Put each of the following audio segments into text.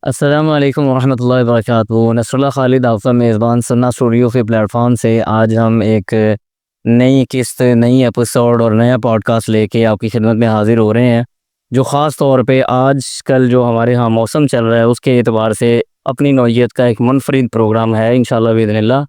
अस्सलाम वालेकुम वरहमतुल्लाहि वबरकातुहू। नसरुल्लाह खालिद आपका मेज़बान सन्ना स्टूडियो के प्लेटफॉर्म से आज हम एक नई किस्त, नई एपिसोड और नया पॉडकास्ट लेके आपकी खिदमत में हाज़िर हो रहे हैं, जो ख़ास तौर पे आजकल जो हमारे यहाँ मौसम चल रहा है उसके एतबार से अपनी नौइयत का एक मुनफ़रिद प्रोग्राम है इंशाअल्लाह बिइज़्निल्लाह।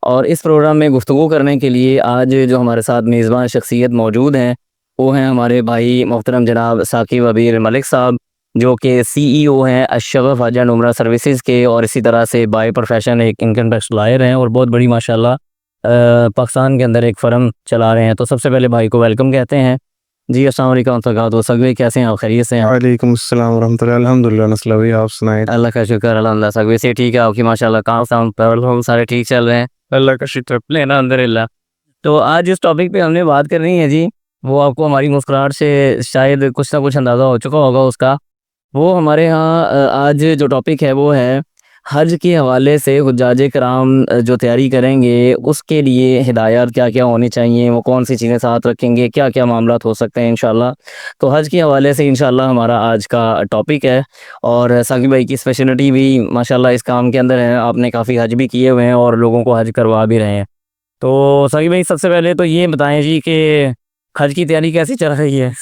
और इस प्रोग्राम में गुफ्तगू करने के लिए आज जो हमारे साथ मेज़बान शख्सियत मौजूद हैं, वो हैं हमारे भाई मोहतरम जनाब साकिब अबीर मलिक साहब, जो कि सीईओ हैं अशरफ हज एंड उम्रा सर्विसेज़ के, और इसी तरह से बाय प्रोफेशन एक इनकम टैक्स लॉयर हैं और बहुत बड़ी माशाल्लाह पाकिस्तान के अंदर एक फ़र्म चला रहे हैं। तो सबसे पहले भाई को वेलकम कहते हैं। जी अस्सलाम वालेकुम वरहमतुल्लाह। सगवे कैसे हैं आप, खैरियत से हैं? वालेकुम अस्सलाम वरहमतुल्लाह। अल्हम्दुलिल्लाह नस्ला भाई, आप सुनाएं। अल्लाह का शुक्र अल्हम्दुलिल्लाह, सगवे से ठीक है आपकी माशाल्लाह, काम साम प्रॉब्लम सारे ठीक चल रहे हैं? अल्लाह का शुक्र। लेना अल्हम्दुलिल्लाह। तो आज जिस टॉपिक पे हमने बात करनी है जी, वो आपको हमारी मुस्कुराहट से शायद कुछ ना कुछ अंदाज़ा हो चुका होगा उसका। वो हमारे यहाँ आज जो टॉपिक है वो है हज के हवाले से हुज्जाज कराम जो तैयारी करेंगे उसके लिए हिदायत क्या-क्या होनी चाहिए, वो कौन सी चीज़ें साथ रखेंगे, क्या-क्या मामलात हो सकते हैं इंशाअल्लाह। तो हज के हवाले से इंशाअल्लाह हमारा आज का टॉपिक है। और साकिब भाई की स्पेशलिटी भी माशाअल्लाह इस काम के अंदर है, आपने काफ़ी हज भी किए हुए हैं और लोगों को हज करवा भी रहे हैं। तो साकिब भाई सबसे पहले तो ये बताएँ जी कि हज की तैयारी कैसी चल रही है?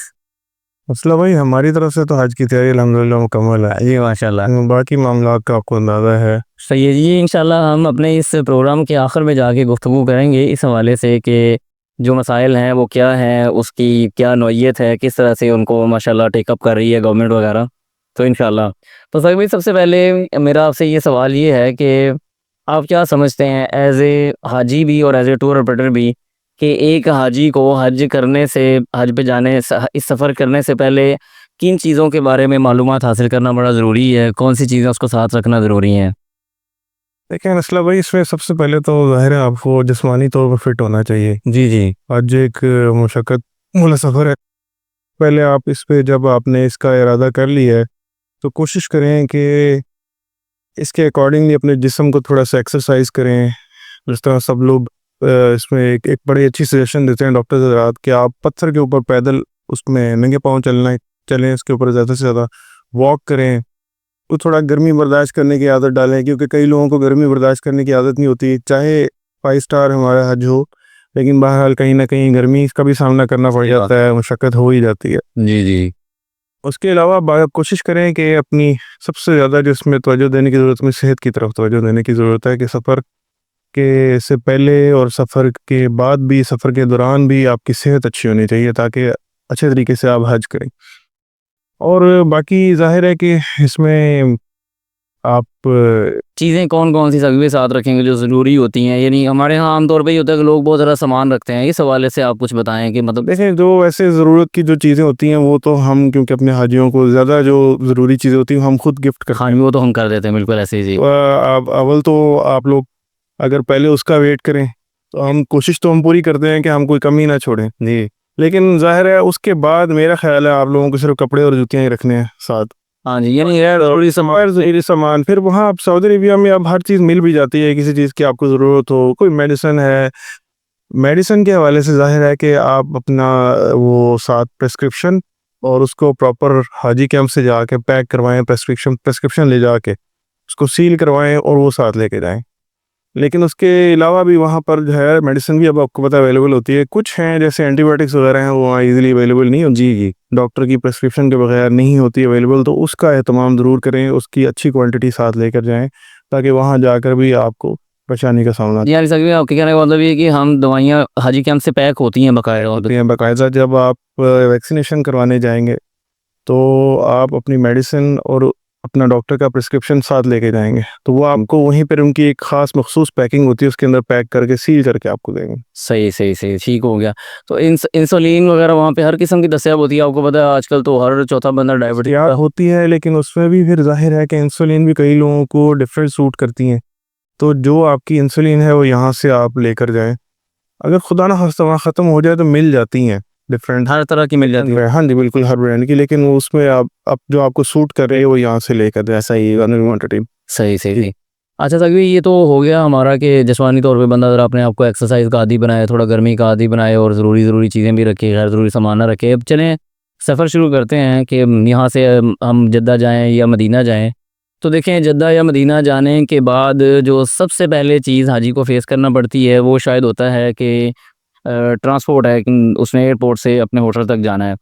मसला भाई, हमारी तरफ से तो हज की तैयारी अल्हम्दुलिल्लाह मुकम्मल है। जी माशाअल्लाह। बाकी मामलात का आपको अंदाज़ा है। सही है जी, इंशाअल्लाह हम अपने इस प्रोग्राम के आखिर में जाके गुफ्तगू करेंगे इस हवाले से कि जो मसाइल हैं वो क्या हैं, उसकी क्या नौइयत है, किस तरह से उनको माशाअल्लाह टेकअप कर रही है गवर्नमेंट वगैरह। तो इंशाअल्लाह तो साकिब भाई सबसे पहले मेरा आपसे ये सवाल ये है कि आप क्या समझते हैं एज़ ए हाजी भी और एज़ ए टूर ऑपरेटर भी, कि एक हाजी को हज करने से, हज पे जाने इस सफ़र करने से पहले किन चीज़ों के बारे में मालूमात हासिल करना बड़ा ज़रूरी है, कौन सी चीज़ें उसको साथ रखना ज़रूरी हैं? देखिए मसला भाई, इसमें सबसे पहले तो ज़ाहिर है आपको जिस्मानी तौर पर फिट होना चाहिए। जी, जी। हज एक मुशक्क़त वाला सफ़र है। पहले आप इस पे, जब आपने इसका इरादा कर लिया है, तो कोशिश करें कि इसके अकॉर्डिंगली अपने जिस्म को थोड़ा-सा एक्सरसाइज़ करें। जिस तरह सब लोग इसमें एक बड़ी अच्छी सजेशन देते हैं डॉक्टर हज़रात, कि आप पत्थर के ऊपर पैदल उसमें नंगे पाँव चलें, इसके ऊपर ज़्यादा से ज़्यादा वॉक करें। तो थोड़ा गर्मी बर्दाश्त करने की आदत डालें, क्योंकि कई लोगों को गर्मी बर्दाश्त करने की आदत नहीं होती, चाहे 5 स्टार हमारा हज हो, लेकिन बहरहाल कहीं न कहीं गर्मी का भी सामना करना पड़ जाता है, मुशक्क़त हो ही जाती है। जी, जी। उसके अलावा कोशिश करें कि अपनी सबसे ज़्यादा जो इसमें तवज्जो देने की ज़रूरत है, सेहत की तरफ तवज्जो देने की ज़रूरत है, कि सफ़र के से पहले और सफ़र के बाद भी, सफ़र के दौरान भी आपकी सेहत अच्छी होनी चाहिए, ताकि अच्छे तरीके से आप हज करें। और बाकी ज़ाहिर है कि इसमें आप चीज़ें कौन-कौन सी साकिब भाई साथ रखेंगे जो ज़रूरी होती हैं? यानी हमारे यहाँ आम तौर पे ये होता है कि लोग बहुत ज़्यादा सामान रखते हैं, इस हवाले से आप कुछ बताएँ कि मतलब देखें, जो ऐसे ज़रूरत की जो चीज़ें होती हैं, वो तो हम, क्योंकि अपने हाजियों को ज़्यादा जो ज़रूरी चीज़ें होती हैं हम खुद गिफ्ट करते हाँ, हैं। वो तो हम कर देते हैं बिल्कुल ऐसे ही जी। अब अव्वल तो आप लोग अगर पहले उसका वेट करें, तो हम कोशिश तो हम पूरी करते हैं कि हम कोई कमी ना छोड़ें। जी। लेकिन ज़ाहिर है उसके बाद मेरा ख़्याल है आप लोगों को सिर्फ़ कपड़े और जूतियाँ ही रखने हैं साथ। हाँ जी, यानी गैर ज़रूरी सामान। गैर ज़रूरी सामान, फिर वहाँ आप सऊदी अरबिया में अब हर चीज़ मिल भी जाती है, किसी चीज़ की आपको ज़रूरत हो, कोई मेडिसिन है, मेडिसिन के हवाले से ज़ाहिर है कि आप अपना वो साथ प्रिस्क्रिप्शन, और उसको प्रॉपर हाजी कैंप से जाके पैक करवाएँ, प्रिस्क्रिप्शन ले जाके उसको सील करवाएँ और वो साथ लेके जाएँ। लेकिन उसके अलावा भी वहाँ पर जो है मेडिसिन भी अब आपको पता है अवेलेबल होती है। कुछ हैं जैसे एंटीबायोटिक्स वगैरह हैं, वो वहाँ ईज़िली अवेलेबल नहीं होती। जी, जी। डॉक्टर की प्रिस्क्रिप्शन के बगैर नहीं होती अवेलेबल, तो उसका एहतमाम ज़रूर करें, उसकी अच्छी क्वांटिटी साथ लेकर जाएँ, ताकि वहाँ जाकर भी आपको परेशानी का सामना यानी साकिब भाई आपके कहने का मतलब ये है कि हम दवाइयाँ हाजी कैंप से पैक होती हैं बाकायदा होती उधर? हैं बाकायदा। जब आप वैक्सीनेशन करवाने जाएँगे, तो आप अपनी मेडिसिन और अपना डॉक्टर का प्रिस्क्रिप्शन साथ लेके जाएँगे, तो वो आपको वहीं पर उनकी एक ख़ास मख़सूस पैकिंग होती है, उसके अंदर पैक करके सील करके आपको देंगे। सही, सही, सही, ठीक हो गया। तो इंसुलिन वगैरह वहाँ पे हर किस्म की दस्तयाब होती है, आपको पता है आजकल तो हर चौथा बंदा डायबिटिक दस्तयाब का। होती है, लेकिन उसमें भी फिर ज़ाहिर है कि इंसुलिन भी कई लोगों को डिफरेंट सूट करती हैं। तो जो आपकी इंसुलिन है वो यहाँ से आप लेकर जाएँ। अगर खुदा ना ख़ास्ता वहाँ ख़त्म हो जाए तो मिल जाती हैं डिफरेंट। हर तरह की मिल जाती है। हाँ जी, बिल्कुल हर ब्रांड की, लेकिन वो उसमें आप जो आपको सूट कर रही है वो यहाँ से लेकर जाएँ। सही, क्वांटिटी। सही, सही, सही। अच्छा साकिब भाई ये तो हो गया हमारा कि जिस्मानी तौर पे बंदा अगर अपने आप को एक्सरसाइज़ का आदी बनाए, थोड़ा गर्मी का आदी बनाए और ज़रूरी चीज़ें भी रखे, गैर ज़रूरी सामान ना रखे। अब चलें सफ़र शुरू करते हैं कि यहाँ से हम जद्दा जाएँ या मदीना जाएँ। तो देखें, जद्दा या मदीना जाने के बाद जो सबसे पहले चीज़ हाजी को फेस करना पड़ती है वो शायद होता है कि ट्रांसपोर्ट है, उसने एयरपोर्ट से अपने होटल तक जाना है।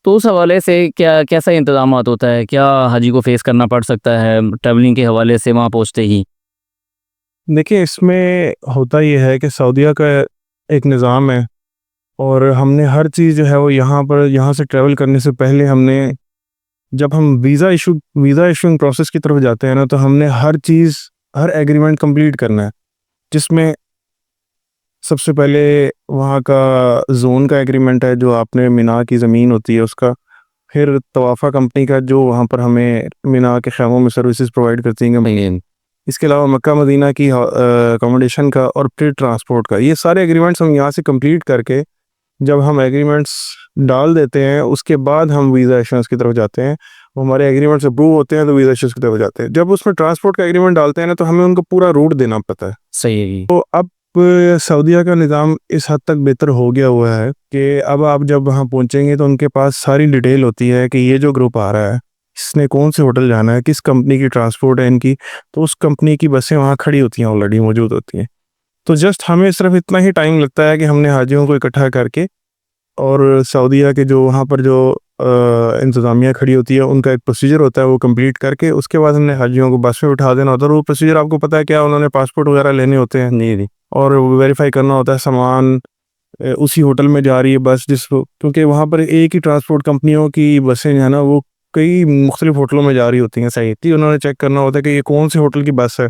तो उस हवाले से क्या कैसा इंतज़ामात होता है? क्या हाजी को फेस करना पड़ सकता है ट्रैवलिंग के हवाले से वहाँ पहुँचते ही? देखिए, इसमें होता ये है कि सऊदीया का एक निज़ाम है और हमने हर चीज़ जो है वो यहाँ से ट्रैवल करने से पहले हमने, जब हम वीज़ा इशूइंग प्रोसेस की तरफ जाते हैं ना, तो हमने हर एग्रीमेंट कंप्लीट करना है, जिसमें सबसे पहले वहाँ का ज़ोन का एग्रीमेंट है, जो आपने मिना की ज़मीन होती है उसका। फिर तवाफ़ा कंपनी का, जो वहाँ पर हमें मिना के ख़ैमों में सर्विसेज प्रोवाइड करती हैं। सही इसके अलावा मक्का मदीना की अकोमोडेशन का और फिर ट्रांसपोर्ट का, ये सारे एग्रीमेंट्स हम यहाँ से कंप्लीट करके जब हम एग्रीमेंट्स डाल देते हैं, उसके बाद हम वीज़ा इशुएंस की तरफ जाते हैं। वो हमारे एग्रीमेंट्स अप्रूव होते हैं तो वीज़ा इशुएंस की तरफ जाते हैं। जब उसमें ट्रांसपोर्ट का एग्रीमेंट डालते हैं ना, तो हमें उनको पूरा रूट देना पड़ता है। सही है जी। तो अब सऊदीया का निज़ाम इस हद तक बेहतर हो गया हुआ है कि अब आप जब वहाँ पहुँचेंगे तो उनके पास सारी डिटेल होती है कि ये जो ग्रुप आ रहा है, इसने कौन से होटल जाना है, किस कंपनी की ट्रांसपोर्ट है इनकी, तो उस कंपनी की बसें वहाँ खड़ी होती हैं, ऑलरेडी मौजूद होती हैं। तो जस्ट हमें सिर्फ इतना ही टाइम लगता है कि हमने हाजियों को इकट्ठा करके और सऊदीया के जो वहाँ पर जो इंतज़ामिया खड़ी होती है, उनका एक प्रोसीजर होता है, वो कंप्लीट करके उसके बाद हमने हाजियों को बस में बिठा देना होता है। और वो प्रोसीजर आपको पता है क्या, उन्होंने पासपोर्ट वगैरह लेने होते हैं जी जी। और वेरीफाई करना होता है सामान उसी होटल में जा रही है बस, क्योंकि वहाँ पर एक ही ट्रांसपोर्ट कंपनियों की बसें जो है ना, वो कई मुख्तलिफ होटलों में जा रही होती हैं। सही थी, उन्होंने चेक करना होता है कि ये कौन से होटल की बस है।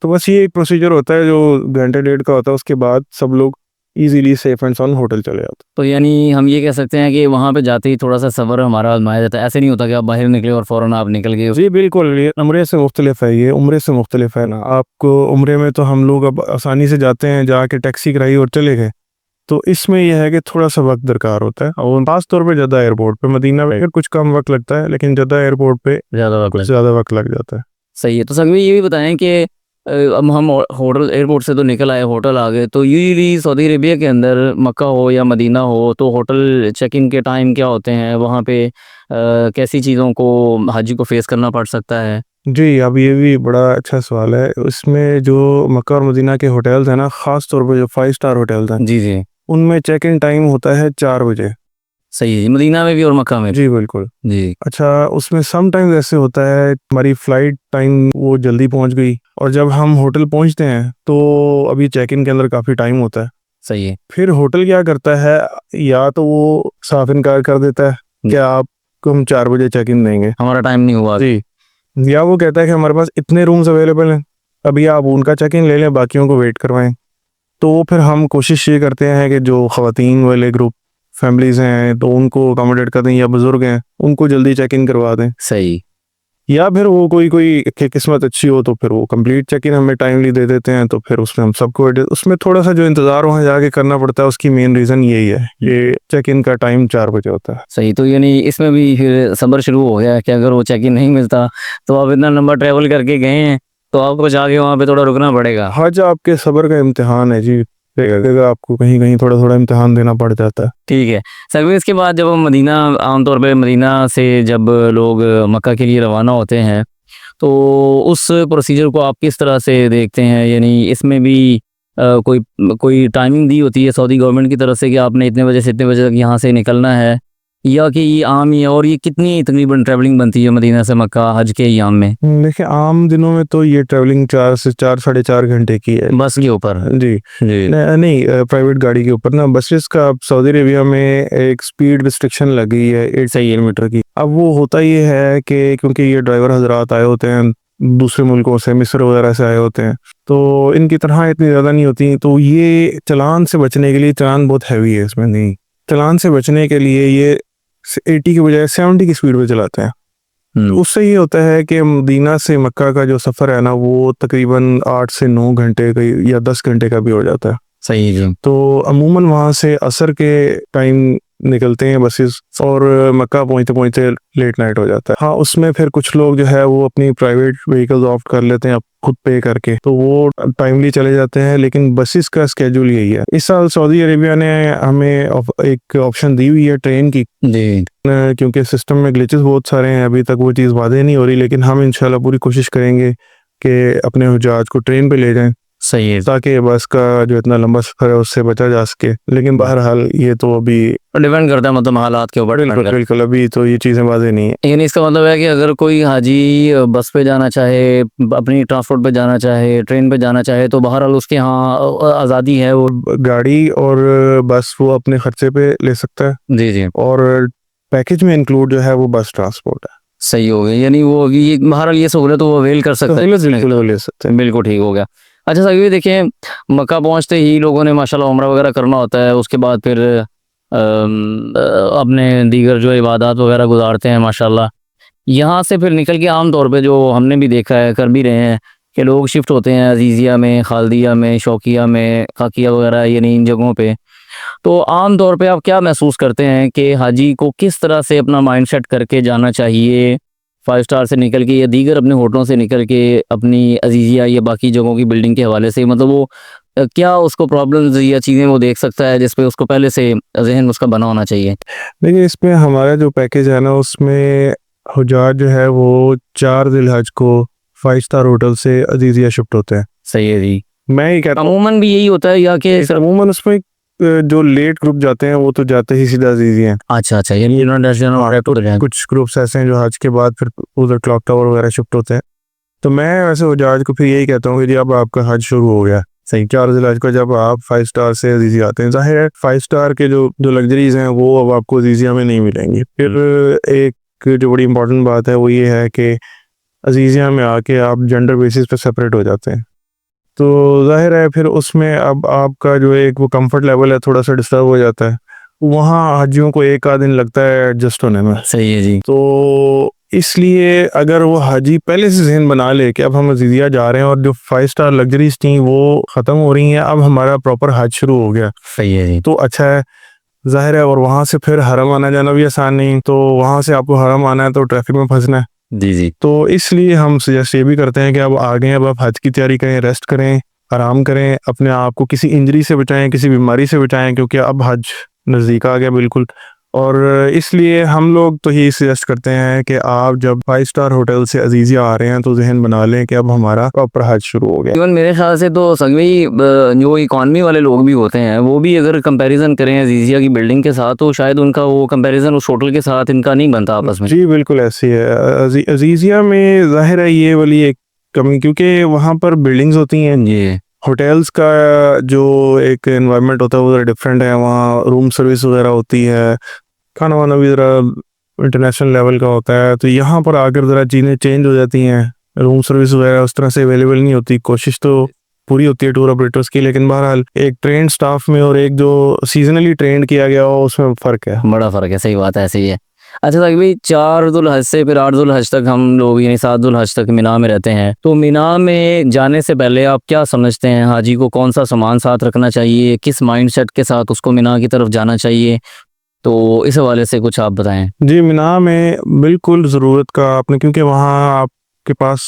तो बस ये एक प्रोसीजर होता है जो घंटे डेढ़ का होता है, उसके बाद सब लोग easily safe and sound hotel चले जाते तो यानी हम ये कह सकते हैं कि वहाँ पे जाते ही थोड़ा सा सब्र हमारा आजमाया जाता है। ऐसे नहीं होता कि आप बाहर निकले और फ़ौरन आप निकल गए। हैं। जी बिल्कुल, ये उम्रे से मुख्तलिफ है, ये उम्रे से मुख्तलिफ है ना। आपको उम्रे में तो हम लोग अब आसानी से जाते हैं, जाके टैक्सी कराई और चले गए। तो इसमें यह है कि थोड़ा सा वक्त दरकार होता है, और खास तौर पे जद्दा एयरपोर्ट पे। मदीना में कुछ कम वक्त लगता है, लेकिन जद्दा एयरपोर्ट पे ज़्यादा कुछ वक्त ज़्यादा वक्त लग जाता है। सही है। तो संग में ये भी बताएं कि अब हम होटल एयरपोर्ट से तो निकल आए, होटल आ गए, तो यूजुअली सऊदी अरेबिया के अंदर मक्का हो या मदीना हो, तो होटल चेक इन के टाइम क्या होते हैं वहाँ पे? कैसी चीज़ों को हाजी को फेस करना पड़ सकता है? जी, अब ये भी बड़ा अच्छा सवाल है। इसमें जो मक्का और मदीना के होटल्स हैं ना, ख़ास तौर पे जो 5 स्टार होटल्स हैं, जी जी। उनमें चेक इन टाइम होता है 4 बजे। सही है जी, मदीना में भी और मक्का में भी। जी बिल्कुल। जी। अच्छा, उसमें समटाइम्स ऐसे होता है हमारी फ़्लाइट टाइम वो जल्दी पहुंच गई, और जब हम होटल पहुंचते हैं तो अभी चेक इन के अंदर काफ़ी टाइम होता है। सही है। फिर होटल क्या करता है, या तो वो साफ इनकार कर देता है कि आपको हम 4 बजे चेक इन देंगे। हमारा टाइम नहीं हुआ। जी। या वो कहता है कि हमारे पास इतने रूम्स अवेलेबल हैं, अभी आप उनका चेक इन ले लें, बाकियों को वेट करवाएं। तो फिर हम कोशिश ये करते हैं कि जो ख़वातीन वाले ग्रुप फैमिलीज़ हैं, तो उनको अकोमोडेट कर दें, या बुज़ुर्ग हैं उनको जल्दी चेक इन करवा दें। सही। या फिर वो कोई की किस्मत अच्छी हो तो फिर वो कंप्लीट चेक इन हमें टाइमली दे देते हैं, तो फिर उसमें हम सबको उसमें थोड़ा सा जो इंतज़ार वहाँ जाके करना पड़ता है, उसकी मेन रीज़न यही है, ये चेक इन का टाइम 4 बजे होता है। सही। तो यानी इसमें भी फिर सब्र शुरू हो गया है कि अगर वो चेक इन नहीं मिलता तो आप इतना लंबा ट्रैवल करके गए हैं, तो आपको जाके वहाँ पे थोड़ा रुकना पड़ेगा। हज आपके सब्र का इम्तिहान है जी, अगर आपको कहीं कहीं थोड़ा थोड़ा इम्तिहान देना पड़ जाता है। ठीक है। सर इसके बाद जब हम मदीना, आमतौर पे मदीना से जब लोग मक्का के लिए रवाना होते हैं, तो उस प्रोसीजर को आप किस तरह से देखते हैं? यानी इसमें भी कोई कोई टाइमिंग दी होती है सऊदी गवर्नमेंट की तरफ से कि आपने इतने बजे से इतने बजे तक यहाँ से निकलना है, या कि ये आम ही है? और ये कितनी तकरीबन ट्रैवलिंग बनती है मदीना से मक्का हज के अय्याम में? देखिए, आम दिनों में तो ये ट्रैवलिंग 4 से 4 साढ़े 4 घंटे की है। बस के ऊपर? जी। जी। नहीं, प्राइवेट गाड़ी के ऊपर ना, बसेस का अब सऊदी अरेबिया में एक स्पीड रिस्ट्रिक्शन लगी है 8 किलोमीटर की। अब वो होता ये है कि क्योंकि ये ड्राइवर हजरात आए होते हैं दूसरे मुल्कों से, मिस्र वगैरह से आए होते हैं, तो इनकी तनख्वाह इतनी ज़्यादा नहीं होती, तो ये चालान से बचने के लिए, चालान बहुत हैवी है इसमें, नहीं, चालान से बचने के लिए ये 80 की बजाय 70 की स्पीड पे चलाते हैं। उससे ये होता है कि मदीना से मक्का का जो सफ़र है ना, वो तकरीबन 8 से 9 घंटे का या 10 घंटे का भी हो जाता है। सही है जी। तो अमूमन वहाँ से असर के टाइम निकलते हैं बसेस और मक्का पहुँचते पहुँचते लेट नाइट हो जाता है। हाँ, उसमें फिर कुछ लोग जो है वो अपनी प्राइवेट व्हीकल्स ऑप्ट कर लेते हैं खुद पे करके, तो वो टाइमली चले जाते हैं। लेकिन बसेस का स्केड्यूल यही है। इस साल सऊदी अरेबिया ने हमें एक ऑप्शन दी हुई है ट्रेन की, जी क्योंकि सिस्टम में ग्लिचेस बहुत सारे हैं, अभी तक वो चीज़ वादे नहीं हो रही, लेकिन हम इंशाल्लाह पूरी कोशिश करेंगे कि अपने हुज्जाज को ट्रेन पे ले जाएं सही है। ताकि बस का जो इतना लंबा सफ़र है उससे बचा जा सके। लेकिन बहरहाल ये तो अभी डिपेंड करता है मतलब हालात के ऊपर। बिल्कुल बिल्कुल अभी तो ये चीज़ें वादे नहीं है। लेकिन इसका मतलब है कि अगर कोई हाजी बस पे जाना चाहे, अपनी ट्रांसपोर्ट पे जाना चाहे, ट्रेन पे जाना चाहे, तो बहरहाल उसके यहाँ आज़ादी है, वो गाड़ी और बस वो अपने खर्चे पे ले सकता है, जी जी और पैकेज में इंक्लूड जो है वो बस ट्रांसपोर्ट है। सही हो गया। यानी वो ये बहरहाल ये सहूलत तो वो अवेल कर सकता है। बिल्कुल वो ले सकते हैं। बिल्कुल ठीक हो गया। अच्छा सही, देखिए मक्का पहुंचते ही लोगों ने माशाल्लाह उम्रा वगैरह करना होता है, उसके बाद फिर अपने दीगर जो इबादत वगैरह गुजारते हैं माशाल्लाह। यहाँ से फिर निकल के आम तौर पे जो हमने भी देखा है, कर भी रहे हैं कि लोग शिफ्ट होते हैं अजीज़िया में, खालदिया में, शौकिया में, खाकिया वगैरह, यानी इन जगहों पे। तो आम तौर पे आप क्या महसूस करते हैं कि हाजी को किस तरह से अपना माइंड सेट करके जाना चाहिए, 5 स्टार से निकल के या दीगर अपने होटलों से निकल के अपनी अजीज़िया या बाकी जगहों की बिल्डिंग के हवाले से, मतलब वो क्या उसको प्रॉब्लम्स या चीज़ें वो देख सकता है जिस पे उसको पहले से ज़हन उसका बना होना चाहिए? देखिए, इसमें हमारा जो पैकेज है ना, उसमें हुज्जाज जो है वो 4 ज़िलहज को 5 स्टार होटल से अजीज़िया शिफ्ट होते हैं। सही है जी। मैं ये कहता हूँ अमूमन भी यही होता है या कि अमूमन उसमें जो लेट ग्रुप जाते हैं वो तो जाते ही सीधा अजीज़िया हैं। अच्छा अच्छा, यानी कुछ ग्रुप्स ऐसे हैं जो हज के बाद फिर उधर क्लॉक टावर वगैरह शिफ्ट होते हैं। तो मैं वैसे हुज्जाज को फिर यही कहता हूँ कि जी अब आपका हज शुरू हो गया, सही 4 ज़िलहज को जब आप 5 स्टार से अजीज़िया आते हैं, ज़ाहिर है 5 स्टार के जो लग्जरीज हैं वो अब आपको अजीज़िया में नहीं मिलेंगी। फिर एक जो बड़ी इंपॉर्टेंट बात है वो ये है कि अजीज़िया में आके आप जेंडर बेसिस पे सेपरेट हो जाते हैं, तो ज़ाहिर है फिर उसमें अब आपका जो एक वो कंफर्ट लेवल है थोड़ा सा डिस्टर्ब हो जाता है। वहाँ हाजियों को 1 आध दिन लगता है एडजस्ट होने में। सही है जी। तो इसलिए अगर वो हाजी पहले से ज़हन बना ले कि अब हम अजीज़िया जा रहे हैं और जो 5 स्टार लग्जरीज थी वो ख़त्म हो रही हैं, अब हमारा प्रॉपर हज शुरू हो गया, सही है जी। तो अच्छा है, ज़ाहिर है। और वहाँ से फिर हरम आना जाना भी आसान नहीं, तो वहाँ से आपको हरम आना है तो ट्रैफिक में फंसना है। जी जी तो इसलिए हम सजेस्ट ये भी करते हैं कि अब आ गए, अब आप हज की तैयारी करें, रेस्ट करें, आराम करें, अपने आप को किसी इंजरी से बचाएं, किसी बीमारी से बचाएं, क्योंकि अब हज नज़दीक आ गया बिल्कुल। और इसलिए हम लोग तो यही सजेस्ट करते हैं कि आप जब 5 स्टार होटल से अजीज़िया आ रहे हैं तो जहन बना लें कि अब हमारा प्रॉपर हज शुरू हो गया। इवन मेरे ख्याल से तो सभी जो इकॉनमी वाले लोग भी होते हैं वो भी अगर कंपैरिजन करें अजीज़िया की बिल्डिंग के साथ, तो शायद उनका वो कंपैरिजन उस होटल के साथ इनका नहीं बनता आपस में। जी बिल्कुल ऐसी है। अजीज़िया में ज़ाहिर है ये वाली एक कमी, क्योंकि वहाँ पर बिल्डिंग्स होती हैं, जी होटल्स का जो एक एनवायरनमेंट होता है वो ज़रा डिफरेंट है। वहाँ रूम सर्विस वगैरह होती है, खाना वाना भी ज़रा इंटरनेशनल लेवल का होता है। तो यहाँ पर आकर ज़रा चीज़ें चेंज हो जाती हैं, रूम सर्विस वगैरह उस तरह से अवेलेबल नहीं होती। कोशिश तो पूरी होती है टूर ऑपरेटर्स की, लेकिन बहरहाल एक ट्रेंड स्टाफ में और एक जो सीजनली ट्रेंड किया गया हो उसमें फ़र्क है, बड़ा फ़र्क है। सही बात है, ऐसे ही है। अच्छा साकिब भाई, 4 ज़ुल-हज से फिर 8 ज़ुल-हज तक हम लोग यानी 7 ज़ुल-हज तक मिना में रहते हैं, तो मिना में जाने से पहले आप क्या समझते हैं हाजी को कौन सा सामान साथ रखना चाहिए, किस माइंडसेट के साथ उसको मिना की तरफ जाना चाहिए, तो इस हवाले से कुछ आप बताएं। जी मिना में बिल्कुल ज़रूरत का आपने, क्योंकि वहाँ आपके पास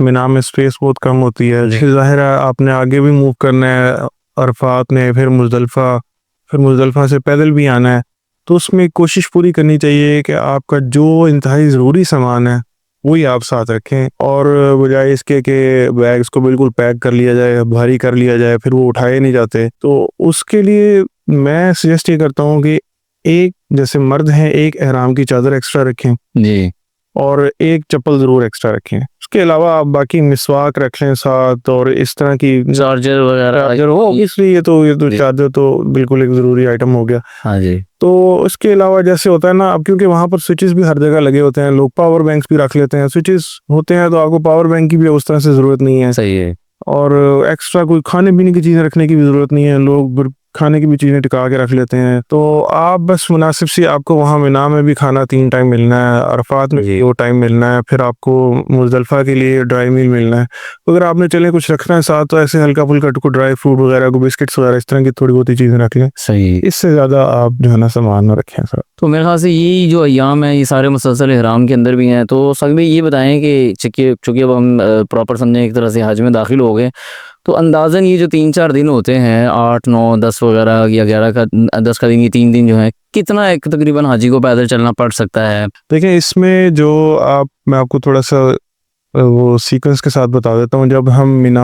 मिना में स्पेस बहुत कम होती है। ज़ाहिर है आपने आगे भी मूव करना है, अरफात ने फिर मुज़दलिफ़ा से पैदल भी आना है, तो उसमें कोशिश पूरी करनी चाहिए कि आपका जो इंतहाई ज़रूरी सामान है वही आप साथ रखें, और बजाय इसके कि बैग्स को बिल्कुल पैक कर लिया जाए, भारी कर लिया जाए, फिर वो उठाए नहीं जाते। तो उसके लिए मैं सजेस्ट ये करता हूँ कि एक जैसे मर्द हैं, एक एहराम की चादर एक्स्ट्रा रखें जी और एक चप्पल ज़रूर एक्स्ट्रा रखें। उसके अलावा आप बाकी मिसवाक रख लें साथ, और इस तरह की चार्जर वगैरह चार्जर हो, इसलिए ये तो जी। चार्जर तो बिल्कुल एक ज़रूरी आइटम हो गया। हाँ जी तो इसके अलावा जैसे होता है ना, अब क्योंकि वहाँ पर स्विचेस भी हर जगह लगे होते हैं, लोग पावर बैंक्स भी रख लेते हैं। स्विचेस होते हैं तो आपको पावर बैंक की भी उस तरह से ज़रूरत नहीं है, सही है। और एक्स्ट्रा कोई खाने पीने की चीज़ें रखने की भी ज़रूरत नहीं है। लोग खाने की भी चीज़ें टिका के रख लेते हैं। तो आप बस मुनासिब सी आपको वहाँ मिना में भी खाना 3 टाइम मिलना है, अरफात में भी 2 टाइम मिलना है, फिर आपको मुज़दलिफ़ा के लिए ड्राई मील मिलना है। तो अगर आपने चले कुछ रखना है साथ तो ऐसे हल्का-फुल्का को ड्राई फ्रूट वगैरह को बिस्किट्स वगैरह इस तरह की थोड़ी बहुत ही चीज़ें रख लें। सही। इससे ज़्यादा आप जो है ना सामान ना रखें साथ। तो मेरे ख्याल से यही जो अय्याम है ये सारे मुसलसल इहराम के अंदर भी हैं। तो सभी में ये बताएं कि चूँकि अब हम प्रॉपर समझें एक तरह से हज में दाखिल हो गए, तो अंदाज़न ये जो 3-4 दिन होते हैं 8, 9, 10 वगैरह या 11 का 10 का दिन, ये 3 दिन जो है, कितना एक तकरीबन हाजी को पैदल चलना पड़ सकता है? देखिए इसमें जो मैं आपको थोड़ा-सा वो सीक्वेंस के साथ बता देता हूँ। जब हम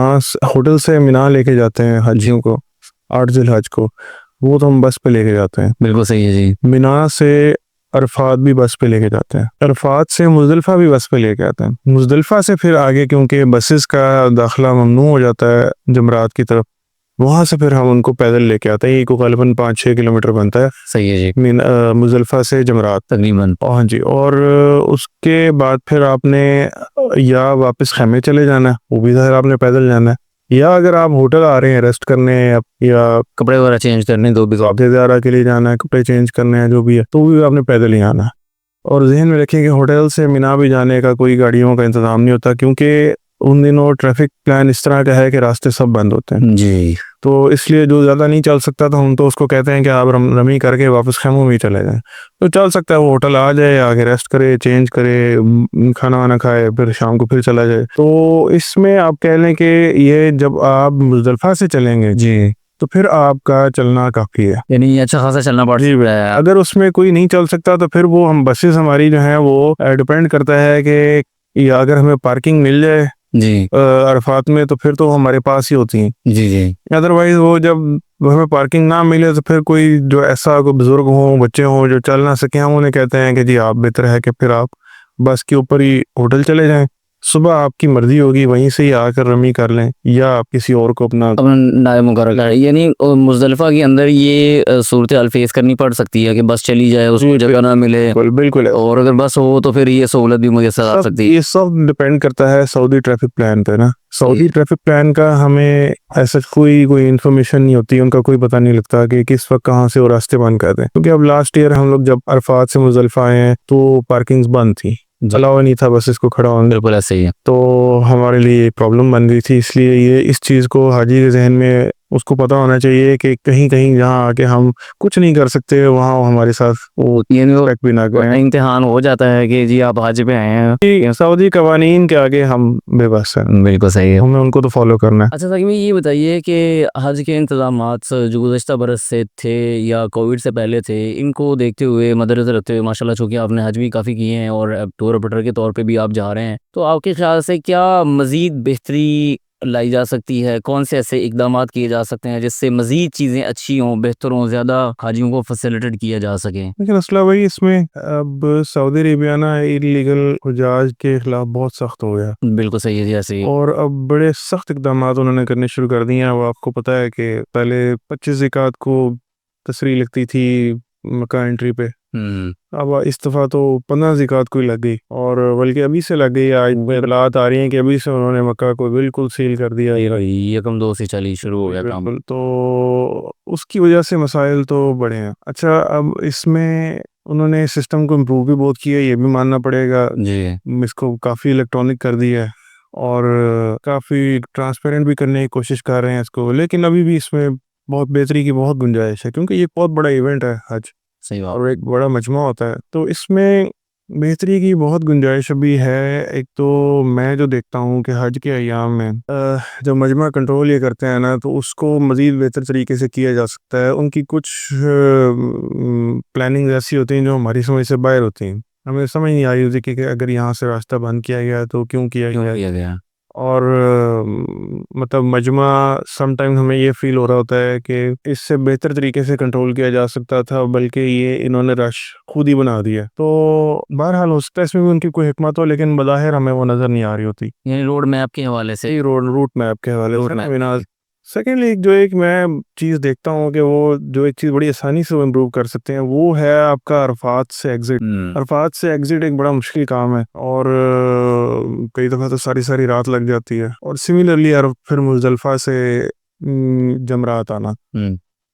होटल से मिना लेके जाते हैं हाजियों को, 8 ज़िलहज को, वो तो हम बस पे लेके जाते हैं। बिल्कुल सही है जी। मिना से अरफात भी बस पे लेके जाते हैं। अरफात से मुज़दलिफ़ा भी बस पे लेके आते हैं। मुज़दलिफ़ा से फिर आगे क्योंकि बसेस का दाखिला ममनू हो जाता है जमरात की तरफ, वहाँ से फिर हम उनको पैदल लेके आते हैं। ये को ग़ालिबन 5-6 किलोमीटर बनता है सही है जी। मुज़दलिफ़ा से जमरात तकरीबन। हाँ जी। और उसके बाद फिर आपने या वापस खेमे चले जाना है, वो भी ज़ाहिर आपने पैदल जाना है, या अगर आप होटल आ रहे हैं रेस्ट करने या कपड़े वगैरह चेंज करने दो भी तो आपके ज़ारा के लिए जाना है, कपड़े चेंज करने हैं, जो भी है, तो भी आपने पैदल ही आना है। और ज़हन में रखें कि होटल से मिना भी जाने का कोई गाड़ियों का इंतज़ाम नहीं होता, क्योंकि उन दिनों ट्रैफिक प्लान इस तरह का है कि रास्ते सब बंद होते हैं। जी। तो इसलिए जो ज़्यादा नहीं चल सकता तो हम तो उसको कहते हैं कि आप रमी करके वापस खेमों में ही चले जाएँ। तो चल सकता है वो होटल आ जाए, आके रेस्ट करे, चेंज करे, खाना वाना खाए, फिर शाम को फिर चला जाए। तो इसमें आप कह लें कि ये जब आप मुज़दलिफ़ा से चलेंगे जी। तो फिर आपका चलना काफ़ी है। यानी अच्छा खासा चलना पड़ जी, सकता है। अगर उसमें कोई नहीं चल सकता तो फिर वो हम बसेस हमारी जो हैं वो डिपेंड करता है कि या अगर हमें पार्किंग मिल जाए जी। अरफात में तो फिर तो हमारे पास ही होती हैं। जी, जी। अदरवाइज़ वो जब हमें पार्किंग ना मिले तो फिर कोई जो ऐसा कोई बुज़ुर्ग हों, बच्चे हों जो चल ना सकें, हम उन्हें कहते हैं कि जी आप बेहतर है कि फिर आप बस के ऊपर ही होटल चले जाएँ। सुबह आपकी मर्ज़ी होगी वहीं से ही आकर रमी कर लें या आप किसी और को अपना अपना नायब मुकर्रर करें। यानी मुज़दलिफ़ा के अंदर ये सूरत हाल फ़ेस करनी पड़ सकती है कि बस चली जाए, उसको जगह ना मिले, बिल्कुल है। और अगर बस हो तो फिर ये सहूलत भी मुयस्सर आ सकती है। ये सब डिपेंड करता है सऊदी ट्रैफिक प्लान पे ना। सऊदी ट्रैफिक प्लान का हमें ऐसा कोई इन्फॉर्मेशन नहीं होती, उनका कोई पता नहीं लगता कि किस वक्त कहाँ से वो रास्ते बंद कर दें। क्योंकि अब लास्ट ईयर हम लोग जब अरफात से मुज़दलिफ़ा आए हैं तो पार्किंग्स बंद थी, अलावा नहीं था बस इसको खड़ा होने। बिल्कुल ऐसे ही है। तो हमारे लिए प्रॉब्लम बन गई थी, इसलिए ये इस चीज़ को हाजी के जहन में उसको पता होना चाहिए कि कहीं जहाँ आके हम कुछ नहीं कर सकते वहाँ वो हमारे साथ वो ये एक्सपेक्ट भी ना करें। इम्तिहान हो जाता है कि जी आप हज पे आए हैं। सऊदी कवानीन के आगे हम बेबस हैं, बिल्कुल सही है। हमें उनको तो फॉलो करना है। अच्छा साकिब, ये बताइए कि हज के इंतज़ामात जो गुज़श्ता बरस से थे या कोविड से पहले थे, इनको देखते हुए मद्देनज़र रखते हुए माशाल्लाह चूँकि आपने हज भी काफ़ी किए हैं और अब टूर ऑपरेटर के तौर पे भी आप जा रहे हैं, तो आपके ख़्याल से क्या मज़ीद बेहतरी लाई जा सकती है? कौन से ऐसे इक़दामात किए जा सकते हैं जिससे मज़ीद चीज़ें अच्छी हों, बेहतर हों, ज़्यादा हाजियों को फ़ैसिलिटेट किया जा सके? लेकिन मसला वही इसमें अब सऊदी अरेबिया ना इलीगल हुजाज के खिलाफ बहुत सख्त हो गया बिल्कुल सही है जी, ऐसे ही। और अब बड़े सख्त इक़दामात उन्होंने करने शुरू कर दिए हैं। अब आपको पता है कि पहले 25 ज़िकात को तसरीह लगती थी मक्का एंट्री पे, अब इस दफ़ा तो 15 ज़िकात को ही लग गई और बल्कि अभी से लग गई। आज इतलात आ रही हैं कि अभी से उन्होंने मक्का को बिल्कुल सील कर दिया है। यकम 2 से चली शुरू हो गया काम। बिल्कुल, तो उसकी वजह से मसाइल तो बड़े हैं। अच्छा, अब इसमें उन्होंने सिस्टम को इम्प्रूव भी बहुत किया है, ये भी मानना पड़ेगा। जी। इसको काफ़ी इलेक्ट्रॉनिक कर दिया है और काफ़ी ट्रांसपेरेंट भी करने की कोशिश कर रहे हैं इसको, लेकिन अभी भी इसमें बहुत बेहतरी की बहुत गुंजाइश है, क्योंकि ये बहुत बड़ा इवेंट है हज सही बात। और एक बड़ा मजमा होता है, तो इसमें बेहतरी की बहुत गुंजाइश अभी है। एक तो मैं जो देखता हूँ कि हज के अय्याम में जब मजमा कंट्रोल ये करते हैं ना, तो उसको मज़ीद बेहतर तरीके से किया जा सकता है। उनकी कुछ प्लानिंग ऐसी होती हैं जो हमारी समझ से बाहर होती हैं, हमें समझ नहीं आ रही होती कि अगर यहाँ से रास्ता बंद किया गया तो क्यों किया क्यों गया। किया गया? और मतलब मजमा समटाइम्स हमें ये फ़ील हो रहा होता है कि इससे बेहतर तरीके से कंट्रोल किया जा सकता था, बल्कि ये इन्होंने रश खुद ही बना दिया। तो बहरहाल हो सकता है इसमें भी उनकी कोई हिकमत हो, लेकिन बज़ाहिर हमें वो नज़र नहीं आ रही होती। यानी रोड मैप के हवाले से। यही रूट मैप के हवाले रूट से ना मैप। बिना। सेकेंडली एक मैं चीज़ देखता हूँ कि वो जो एक चीज़ बड़ी आसानी से वो इम्प्रूव कर सकते हैं, वो है आपका अरफात से एग्ज़िट। अरफात से एग्ज़िट एक बड़ा मुश्किल काम है और कई दफ़ा तो सारी रात लग जाती है, और सिमिलरली फिर मुज़दलिफ़ा से जमरात आना,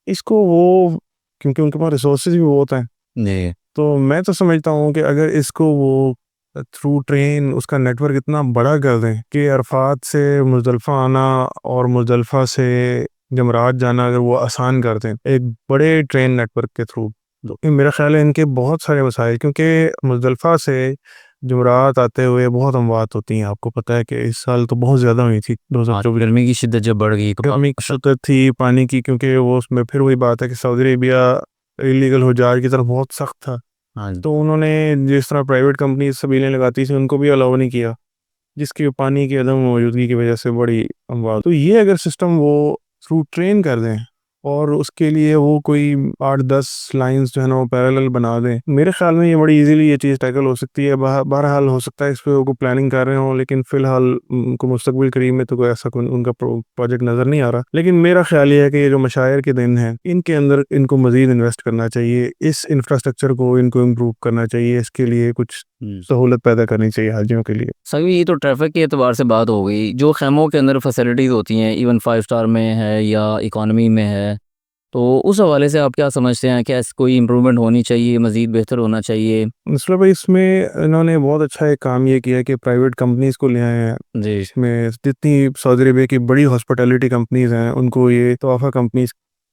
इसको वो, क्योंकि उनके पास रिसोर्सेज भी बहुत हैं, जी तो मैं तो समझता हूँ कि अगर इसको वो थ्रू ट्रेन उसका नेटवर्क इतना बड़ा कर दें कि अरफात से मुज़दलिफ़ा आना और मुज़दलिफ़ा से जमरात जाना अगर वो आसान कर दें एक बड़े ट्रेन नेटवर्क के थ्रू, तो मेरा ख्याल है इनके बहुत सारे मसाइल, क्योंकि मुज़दलिफ़ा से जमरात आते हुए बहुत अमवात होती हैं। आपको पता है कि इस साल तो बहुत ज़्यादा हुई थी हाँ, 2024 गर्मी की शिद्दत जब बढ़ गई तो गर्मी की शिद्दत थी, पानी की, क्योंकि वो उसमें फिर वही बात है कि सऊदी अरेबिया इलीगल हुज्जाज की तरफ बहुत सख्त था, हाँ जी तो उन्होंने जिस तरह प्राइवेट कंपनी सबीलें लगाती थी उनको भी अलाउ नहीं किया, जिसकी पानी की अदम मौजूदगी की वजह से बड़ी अमवात। तो ये अगर सिस्टम वो थ्रू ट्रेन कर दें और उसके लिए वो कोई 8-10 लाइंस जो है ना वो पैरेलल बना दें, मेरे ख्याल में ये बड़ी इजीली ये चीज़ टैकल हो सकती है। बहरहाल हो सकता है इस पे वो प्लानिंग कर रहे हों, लेकिन फ़िलहाल उनको मुस्तकबिल करीब में तो कोई ऐसा कोई उनका प्रोजेक्ट नज़र नहीं आ रहा। लेकिन मेरा ख्याल ये है कि ये जो मशायर के दिन हैं इनके अंदर इनको मज़ीद इन्वेस्ट करना चाहिए, इस इंफ्रास्ट्रक्चर को इनको इम्प्रूव करना चाहिए, इसके लिए कुछ सहूलत पैदा करनी चाहिए हाजियों के लिए। सभी ये तो ट्रैफिक के एतबार से बात हो गई, जो खैमों के अंदर फैसिलिटीज़ होती हैं इवन 5 स्टार में है या इकॉनमी में है, तो उस हवाले से आप क्या समझते हैं? क्या कोई इम्प्रूवमेंट होनी चाहिए, मज़ीद बेहतर होना चाहिए? मतलब भाई इसमें इन्होंने बहुत अच्छा एक काम ये किया कि प्राइवेट कंपनीज़ को ले आए हैं। जी इसमें जितनी सऊदी अरेबिया की बड़ी हॉस्पिटैलिटी कंपनीज़ हैं उनको ये तोहफ़ा कंपनीज़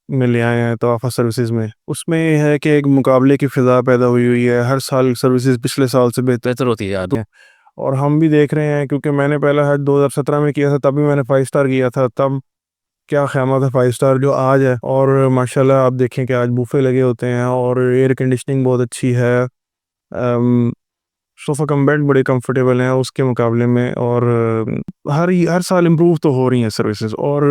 में ले आए हैं, तोहफ़ा सर्विसेज में। उसमें ये है कि एक मुकाबले की फ़िज़ा पैदा हुई हुई है, हर साल सर्विसेज पिछले साल से बेहतर बेहतर होती है हैं। और हम भी देख रहे हैं, क्योंकि मैंने पहला हज 2017 में किया था, तब भी मैंने 5 स्टार किया था, तब क्या ख़ैमा था 5 स्टार जो आज है। और माशाल्लाह आप देखें कि आज बुफ़े लगे होते हैं और एयर कंडीशनिंग बहुत अच्छी है। सोफ़ा कम बेड बड़े कंफर्टेबल हैं उसके मुकाबले में, और हर साल इम्प्रूव तो हो रही हैं सर्विसेज, और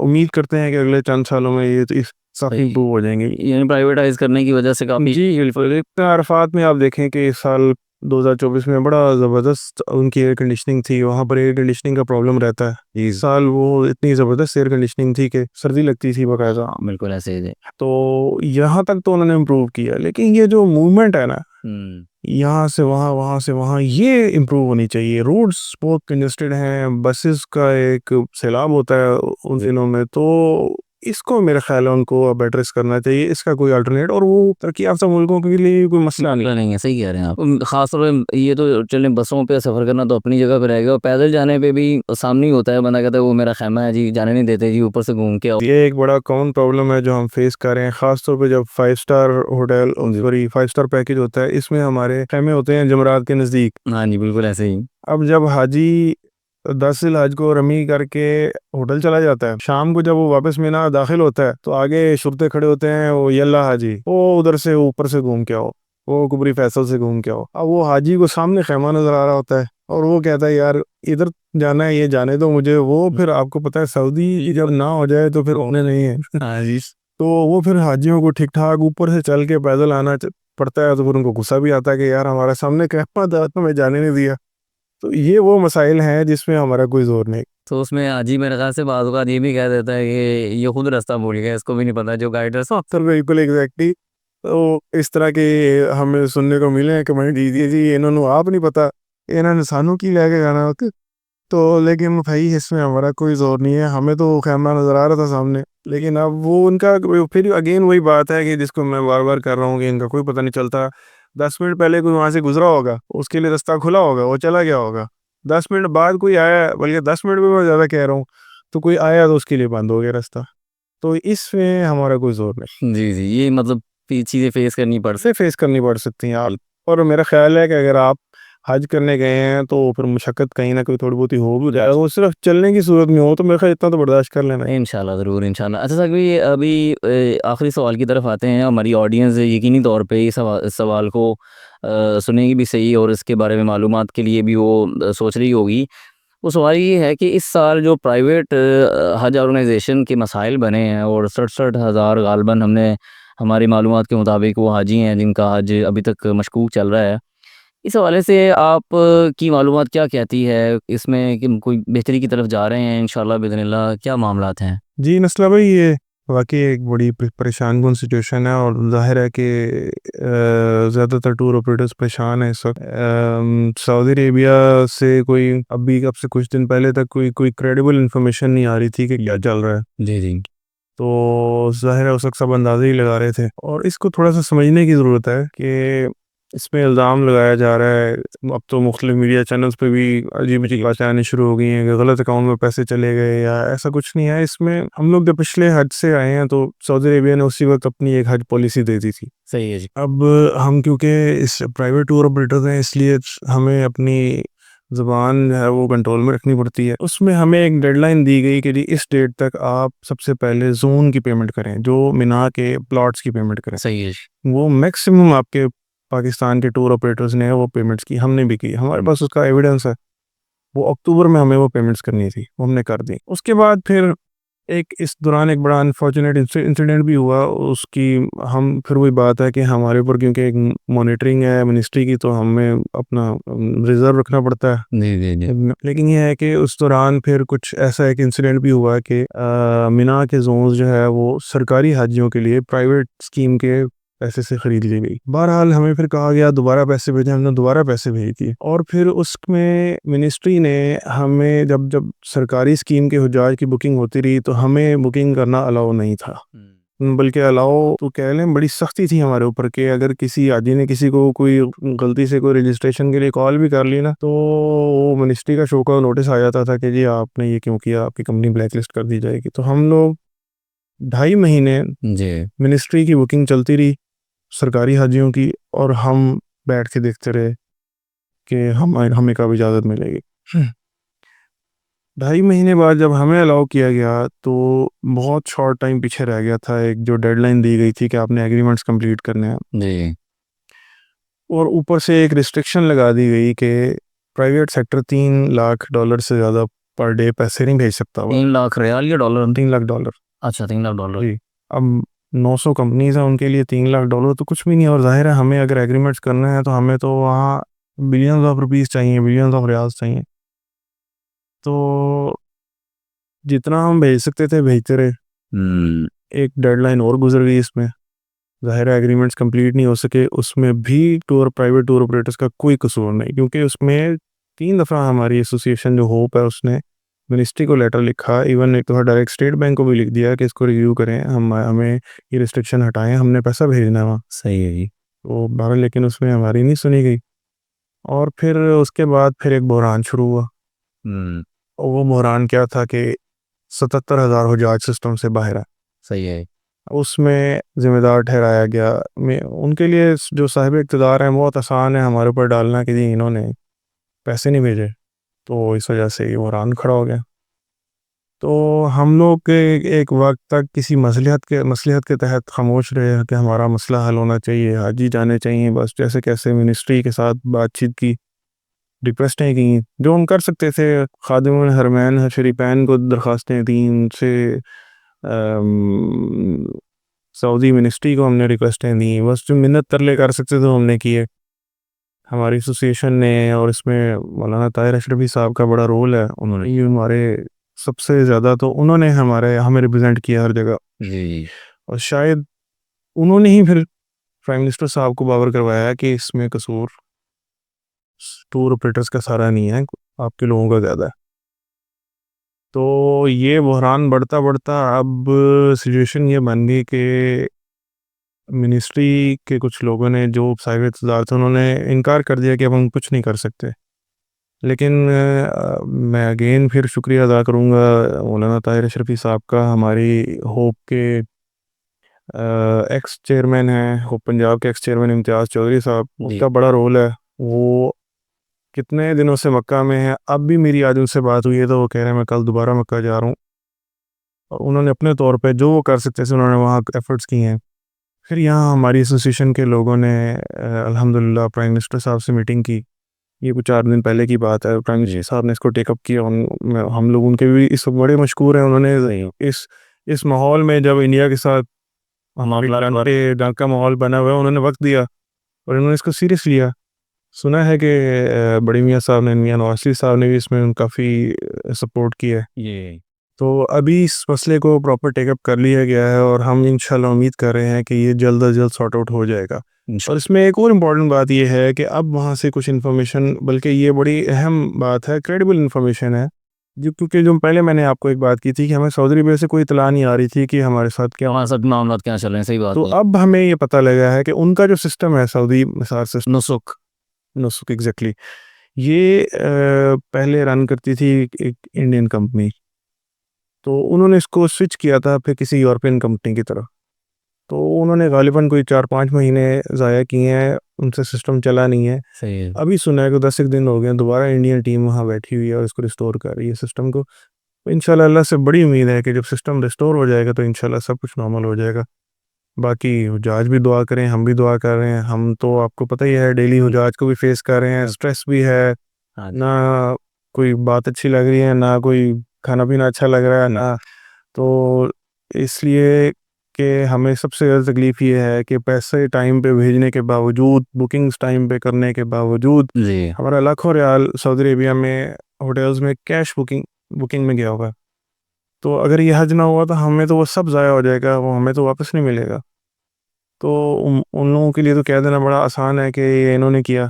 उम्मीद करते हैं कि अगले चंद सालों में ये तो इस काफ़ी इम्प्रूव हो जाएंगे। यानी प्राइवेटाइज़ करने की वजह से काफ़ी जी बिल्कुल, इतना अरफात में आप देखें कि इस साल 2024 में बड़ा ज़बरदस्त उनकी एयर कंडीशनिंग थी, वहाँ पर एयर कंडीशनिंग का प्रॉब्लम रहता है। इस साल वो इतनी ज़बरदस्त एयर कंडीशनिंग थी कि सर्दी लगती थी बाकायदा। बिल्कुल ऐसे ही थे। तो यहाँ तक तो उन्होंने इम्प्रूव किया, लेकिन ये जो मूवमेंट है ना, हुँ, यहाँ से वहाँ, वहाँ से वहाँ, ये इम्प्रूव होनी चाहिए। रोड्स बहुत कंजेस्टेड हैं, बसेस का एक सैलाब होता है उन दिनों में, तो इसको मेरा ख्याल है उनको अब एड्रेस करना चाहिए। इसका कोई अल्टरनेट, और वो तरक्की याफ्ता मुल्कों के लिए कोई मसला नहीं। नहीं है, सही कह रहे हैं आप। ख़ास तौर पे ये तो चलें बसों पे सफ़र करना तो अपनी जगह पे रहेगा, और पैदल जाने पे भी सामने ही होता है, बंदा कहता है वो मेरा ख़ैमा है जी, जाने नहीं देते जी, ऊपर से घूम के आओ। ये एक बड़ा कॉमन प्रॉब्लम है जो हम फेस कर रहे हैं, ख़ास तौर पे जब 5 star hotel sorry 5 star package होता है, इसमें हमारे ख़ैमे होते हैं जमरात के नज़दीक। हाँ जी, बिल्कुल ऐसे ही। अब जब हाजी 10 ज़िलहज को रमी करके होटल चला जाता है, शाम को जब वो वापस मीना दाखिल होता है तो आगे शुरते खड़े होते हैं, वो यल्ला हाजी, वो उधर से ऊपर से घूम के आओ, वो कुबरी फैसल से घूम के आओ। अब वो हाजी को सामने खैमा नजर आ रहा होता है और वो कहता है यार इधर जाना है, ये जाने दो मुझे। वो फिर आपको पता है सऊदी जब ना हो जाए तो फिर होने नहीं है। हाँ जी। तो वो फिर हाजियों को ठीक ठाक ऊपर से चल के पैदल आना पड़ता है, तो फिर उनको गुस्सा भी आता है कि यार हमारे सामने खैमा था तो मैं जाने नहीं दिया। तो ये वो मसाइल हैं जिसमें हमारा कोई ज़ोर नहीं। तो उसमें हाजी मेरे ख़्याल से बाज़ औक़ात ये भी कह देता है कि ये खुद रास्ता भूल गया, इसको भी नहीं पता जो गाइडर सा। सर बिल्कुल एग्जैक्टली। तो इस तरह के हमें सुनने को मिले हैं कमेंट, दीजिए जी इन्होंने आप नहीं पता, इन्होंने सानू की लेके जाना होते। तो लेकिन भाई इसमें हमारा कोई ज़ोर नहीं है, हमें तो कैमरा नज़र आ रहा था सामने, लेकिन अब वो उनका फिर अगेन वही बात है कि जिसको मैं बार बार कर रहा हूँ कि इनका कोई पता नहीं चलता। 10 मिनट पहले कोई वहाँ से गुजरा होगा, उसके लिए रास्ता खुला होगा, वो चला गया होगा। 10 मिनट बाद कोई आया, बल्कि 10 मिनट भी मैं ज़्यादा कह रहा हूँ, तो कोई आया तो उसके लिए बंद हो गया रास्ता। तो इसमें हमारा कोई ज़ोर नहीं, जी, जी, ये मतलब ये चीज़ें फ़ेस करनी पड़ से फेस करनी पड़ सकती हैं आप। और मेरा ख्याल है कि अगर आप हज करने गए हैं तो फिर मुशक्क़त कहीं ना कहीं थोड़ी बहुत ही हो भी जाए, वो सिर्फ चलने की सूरत में हो तो मेरे ख्याल इतना तो बर्दाश्त कर लेना है। इंशाल्लाह, ज़रूर इंशाल्लाह। अच्छा साहब, ये अभी आखिरी सवाल की तरफ आते हैं। हमारी ऑडियंस यकीनी तौर पे इस सवाल को सुनेगी भी सही, और इसके बारे में मालूमात के लिए भी वो सोच रही होगी। वो सवाल ये है कि इस साल जो प्राइवेट हज ऑर्गेनाइजेशन के मसाइल बने हैं, और 67,000 गालबन हमने हमारी मालूमात के मुताबिक वो हाजी हैं जिनका हज अभी तक मशकूक चल रहा है। इस हवाले से आप की मालूमात क्या कहती है? इसमें कि कोई बेहतरी की तरफ जा रहे हैं इंशाल्लाह बिइज़्निल्लाह, क्या मामलात हैं? जी नस्ला भाई, ये वाकई एक बड़ी परेशान कुन सिचुएशन है, और जाहिर है कि ज़्यादातर टूर ऑपरेटर्स परेशान हैं इस वक्त। सऊदी अरेबिया से कोई अभी अब से कुछ दिन पहले तक कोई क्रेडिबल इंफॉर्मेशन नहीं आ रही थी कि क्या चल रहा है। जी, जी। तो ज़ाहिर है उस वक्त सब अंदाज़े ही लगा रहे थे। और इसको थोड़ा सा समझने की ज़रूरत है कि इसमें इल्ज़ाम लगाया जा रहा है। अब तो मुख्तलिफ मीडिया चैनल्स पे भी अजीब-अजीब बातें आनी शुरू हो गई हैं कि गलत अकाउंट में पैसे चले गए, या ऐसा कुछ नहीं है। इसमें हम लोग जब पिछले हज से आए हैं तो सऊदी अरेबिया ने उसी वक्त अपनी एक हज पॉलिसी दे दी थी। सही है जी। अब हम क्योंकि इस प्राइवेट टूर ऑपरेटर हैं, इसलिए हमें अपनी ज़ुबान जो है वो कंट्रोल में रखनी पड़ती है। उसमें हमें एक डेडलाइन दी गई कि जी इस डेट तक आप सबसे पहले ज़ोन की पेमेंट करें, जो मिना के प्लॉट्स की पेमेंट करें। सही है जी। वो मैक्सिमम आपके पाकिस्तान के टूर ऑपरेटर्स ने वो पेमेंट्स की, हमने भी की, हमारे पास उसका एविडेंस है। वो अक्टूबर में हमें वो पेमेंट्स करनी थी, वो हमने कर दी। उसके बाद फिर इस दौरान एक बड़ा अनफॉर्चुनेट इंसिडेंट भी हुआ। उसकी हम फिर वही बात है कि हमारे ऊपर क्योंकि एक मॉनिटरिंग है मिनिस्ट्री की, तो हमें अपना रिजर्व रखना पड़ता है। जी जी जी। लेकिन ये है कि उस दौरान फिर कुछ ऐसा एक इंसिडेंट भी हुआ कि मिना के जोन्स जो है वो सरकारी हाजियों के लिए प्राइवेट स्कीम के पैसे से खरीद ली गई। बहरहाल हमें फिर कहा गया दोबारा पैसे भेजें, हमने दोबारा पैसे भेज दिए। और फिर उसमें मिनिस्ट्री ने हमें जब जब सरकारी स्कीम के हुज्जाज की बुकिंग होती रही तो हमें बुकिंग करना अलाउ नहीं था, बल्कि अलाउ तो कह लें बड़ी सख्ती थी हमारे ऊपर कि अगर किसी हाजी ने किसी को कोई गलती से कोई रजिस्ट्रेशन के लिए कॉल भी कर ली ना, तो वो मिनिस्ट्री का शो का नोटिस आ जाता था कि जी आपने ये क्यों किया, आपकी कंपनी ब्लैक लिस्ट कर दी जाएगी। तो हम लोग 2.5 महीने जी। मिनिस्ट्री की बुकिंग चलती रही सरकारी हाजियों की, और हम बैठ के देखते रहे कि हमें कब इजाज़त मिलेगी। 2.5 महीने बाद जब हमें अलाउ किया गया तो बहुत शॉर्ट टाइम पीछे रह गया था। एक जो डेडलाइन दी गई थी कि आपने एग्रीमेंट्स कंप्लीट करने हैं, जी। और ऊपर से एक रिस्ट्रिक्शन लगा दी गई कि प्राइवेट सेक्टर $3 लाख से ज़्यादा पर डे पैसे नहीं भेज सकता। 3 लाख रियाल या डॉलर? $3 लाख। अच्छा, 3 लाख डॉलर। जी। अब 900 कंपनीज हैं, उनके लिए $3 लाख तो कुछ भी नहीं है। और जाहिर है हमें अगर एग्रीमेंट्स करना है तो हमें तो वहाँ बिलियंस ऑफ रुपीस चाहिए, बिलियंस ऑफ रियाल्स चाहिए। तो जितना हम भेज सकते थे भेजते रहे। एक डेडलाइन और गुजर गई इसमें, ज़ाहिर है एग्रीमेंट्स कंप्लीट नहीं हो सके। उसमें भी प्राइवेट टूर ऑपरेटर्स का कोई कसूर नहीं, क्योंकि उसमें 3 दफ़ा हमारी एसोसिएशन जो होप है उसने मिनिस्ट्री को लेटर लिखा, इवन एक दफ़ा डायरेक्ट स्टेट बैंक को भी लिख दिया कि इसको रिव्यू करें, हमें ये रिस्ट्रिक्शन हटाएं, हमने पैसा भेजना है वहाँ। सही है जी। तो बहरहाल लेकिन उसमें हमारी नहीं सुनी गई। और फिर उसके बाद फिर एक बहरान शुरू हुआ। और वो बहरान क्या था कि 77,000 हुज्जाज सिस्टम से बाहर है। सही है। उसमें ज़िम्मेदार ठहराया गया। मैं उनके लिए जो साहिब इक़्तिदार हैं बहुत आसान है हमारे ऊपर डालना कि जी इन्होंने पैसे नहीं भेजे, तो इस वजह से ये बहरान खड़ा हो गया। तो हम लोग एक वक्त तक किसी मसलिहत के तहत खामोश रहे कि हमारा मसला हल होना चाहिए, हाजी जाने चाहिए, बस जैसे कैसे मिनिस्ट्री के साथ बातचीत की, रिक्वेस्टें की जो हम कर सकते थे। खादिमुल हरमैन शरीफैन को दरख्वास्तें दी, उनसे सऊदी मिनिस्ट्री को हमने रिक्वेस्टें दी, बस जो मिन्नत तरले कर सकते थे हमने किए हमारी एसोसिएशन ने। और इसमें मौलाना ताहिर अशरफी साहब का बड़ा रोल है, उन्होंने ये हमारे सबसे ज़्यादा तो उन्होंने हमें रिप्रेजेंट किया हर जगह। जी। और शायद उन्होंने ही फिर प्राइम मिनिस्टर साहब को बावर करवाया कि इसमें कसूर टूर ऑपरेटर्स का सारा नहीं है, आपके लोगों का ज़्यादा है। तो ये बहरान बढ़ता बढ़ता अब सिचुएशन ये बन गई कि मिनिस्ट्री के कुछ लोगों ने, जो साहिब इक़्तिदार थे, उन्होंने इनकार कर दिया कि अब हम कुछ नहीं कर सकते। लेकिन मैं अगेन फिर शुक्रिया अदा करूँगा मौलाना ताहिर अशरफी साहब का, हमारी होप के एक्स चेयरमैन हैं, होप पंजाब के एक्स चेयरमैन इम्तियाज़ चौधरी साहब, उसका बड़ा रोल है। वो कितने दिनों से मक्का में है, अब भी मेरी आज उनसे बात हुई है तो वो कह रहे हैं मैं कल दोबारा मक्का जा रहा हूँ। और उन्होंने अपने तौर पे जो वो कर सकते थे उन्होंने वहाँ एफर्ट्स किए हैं। फिर यहाँ हमारी एसोसिएशन के लोगों ने अल्हम्दुलिल्लाह प्राइम मिनिस्टर साहब से मीटिंग की। ये कुछ 4 दिन पहले की बात है। प्राइम मिनिस्टर साहब ने इसको टेकअप किया। हम लोग उनके भी इस वक्त बड़े मशहूर हैं। उन्होंने इस माहौल में जब इंडिया के साथ हमारे जंग का माहौल बना हुआ है, उन्होंने वक्त दिया और इन्होंने इसको सीरियस लिया। सुना है कि बड़ी मियाँ साहब ने, मियाँ नवाज शरीफ साहब ने भी इसमें काफ़ी सपोर्ट किया है। ये तो अभी इस मसले को प्रॉपर टेकअप कर लिया गया है और हम इंशाल्लाह उम्मीद कर रहे हैं कि ये जल्द अज जल्द सॉर्ट आउट हो जाएगा। और इसमें एक और इम्पॉर्टेंट बात ये है कि अब वहाँ से कुछ इन्फॉर्मेशन, बल्कि ये बड़ी अहम बात है, क्रेडिबल इन्फॉर्मेशन है जो क्योंकि जो पहले मैंने आपको एक बात की थी कि हमें सऊदी अरबिया से कोई इत्तला नहीं आ रही थी कि हमारे साथ क्या, हमारे साथ मामला क्या चल रहे हैं, सही बात तो है। अब हमें ये पता लगा है कि उनका जो सिस्टम है सऊदी मिसार सिस्टम, नुसुक। नुसुक एग्जैक्टली, ये पहले रन करती थी एक इंडियन कंपनी, तो उन्होंने इसको स्विच किया था फिर किसी यूरोपियन कंपनी की तरफ। तो उन्होंने गालिबन कोई 4-5 महीने ज़ाया किए हैं, उनसे सिस्टम चला नहीं है। सही है। अभी सुना है कि 10 एक दिन हो गए हैं, दोबारा इंडियन टीम वहाँ बैठी हुई है और इसको रिस्टोर कर रही है सिस्टम को। इंशाल्लाह अल्लाह से बड़ी उम्मीद है कि जब सिस्टम रिस्टोर हो जाएगा तो इंशाल्लाह सब कुछ नॉर्मल हो जाएगा। बाकी हुजाज भी दुआ करें, हम भी दुआ कर रहे हैं। हम तो आपको पता ही है डेली हुजाज को भी फेस कर रहे हैं, स्ट्रेस भी है, हाँ। ना कोई बात अच्छी लग रही है, ना कोई खाना पीना अच्छा लग रहा है, ना तो इसलिए कि हमें सबसे ज़्यादा तकलीफ़ ये है कि पैसे टाइम पे भेजने के बावजूद, बुकिंग्स टाइम पे करने के बावजूद, जी। हमारा लाखों रियाल सऊदी अरेबिया में होटल्स में कैश बुकिंग में गया होगा। तो अगर ये हज ना हुआ तो हमें तो वो सब ज़ाया हो जाएगा, वो हमें तो वापस नहीं मिलेगा। तो उन लोगों के लिए तो कह देना बड़ा आसान है कि ये इन्होंने किया,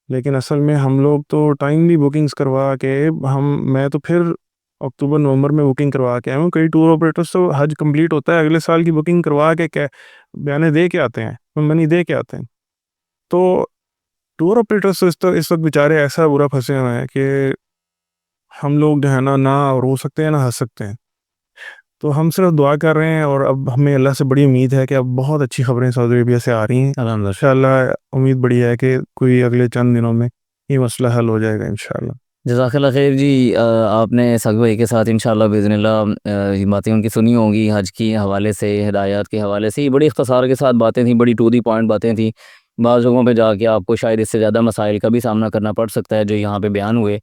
लेकिन असल में हम लोग तो टाइमली बुकिंग्स करवा के मैं तो फिर अक्टूबर नवंबर में बुकिंग करवा के आया हूँ। कई टूर ऑपरेटर्स तो हज कंप्लीट होता है अगले साल की बुकिंग करवा के क्या बयाने दे के आते हैं, मनी दे के आते हैं। तो टूर ऑपरेटर्स तो इस वक्त बेचारे ऐसा बुरा फंसे हुए हैं कि हम लोग जो है ना रो सकते हैं ना हंस सकते हैं। तो हम सिर्फ दुआ कर रहे हैं और अब हमें अल्लाह से बड़ी उम्मीद है कि अब बहुत अच्छी खबरें सऊदी अरबिया से आ रही हैं। अल्हम्दुलिल्लाह। इंशाल्लाह उम्मीद बड़ी है कि कोई अगले चंद दिनों में ये मसला हल हो जाएगा इंशाल्लाह। जज़ाकल्लाह खैर जी। आपने सग भाई के साथ इंशाल्लाह बिज़निल्लाह ये बातें उनकी सुनी होंगी हज की हवाले से, हिदायत के हवाले से। ये बड़ी इख्तिसार के साथ बातें थी, बड़ी टू दी पॉइंट बातें थी। बाज़ जगहों पे जाके आपको शायद इससे ज़्यादा मसाइल का भी सामना करना पड़ सकता है जो यहाँ पे बयान हुए।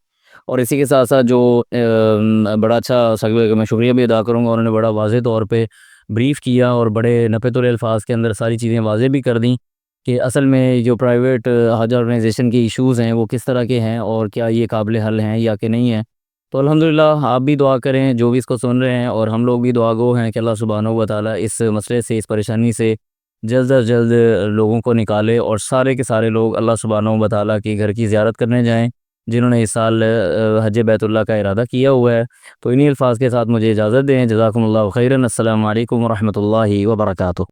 और इसी के साथ साथ जो बड़ा अच्छा सग भाई का मैं शुक्रिया भी अदा करूँगा, उन्होंने बड़ा वाज़ेह तौर पे ब्रीफ़ किया और बड़े नफ़े अल्फाज के अंदर सारी चीज़ें वाज़ेह भी कर दी कि असल में जो प्राइवेट हज ऑर्गेनाइजेशन के इश्यूज़ हैं वो किस तरह के हैं और क्या ये काबिल हल हैं या कि नहीं हैं। तो अल्हम्दुलिल्लाह आप भी दुआ करें जो भी इसको सुन रहे हैं, और हम लोग भी दुआ गो हैं कि अल्लाह सुब्हानहू व तआला इस मसले से, इस परेशानी से जल्द अज़ जल्द लोगों को निकाले और सारे के सारे लोग अल्लाह सुब्हानहू व तआला के घर की ज़ियारत करने जाएँ जिन्होंने इस साल हज बैतुल्लाह का इरादा किया हुआ है। तो इन्हीं अल्फाज के साथ मुझे इजाज़त दें। जज़ाकुमुल्लाहु खैरन। अस्सलामु अलैकुम व रहमतुल्लाहि व बरकातुहू।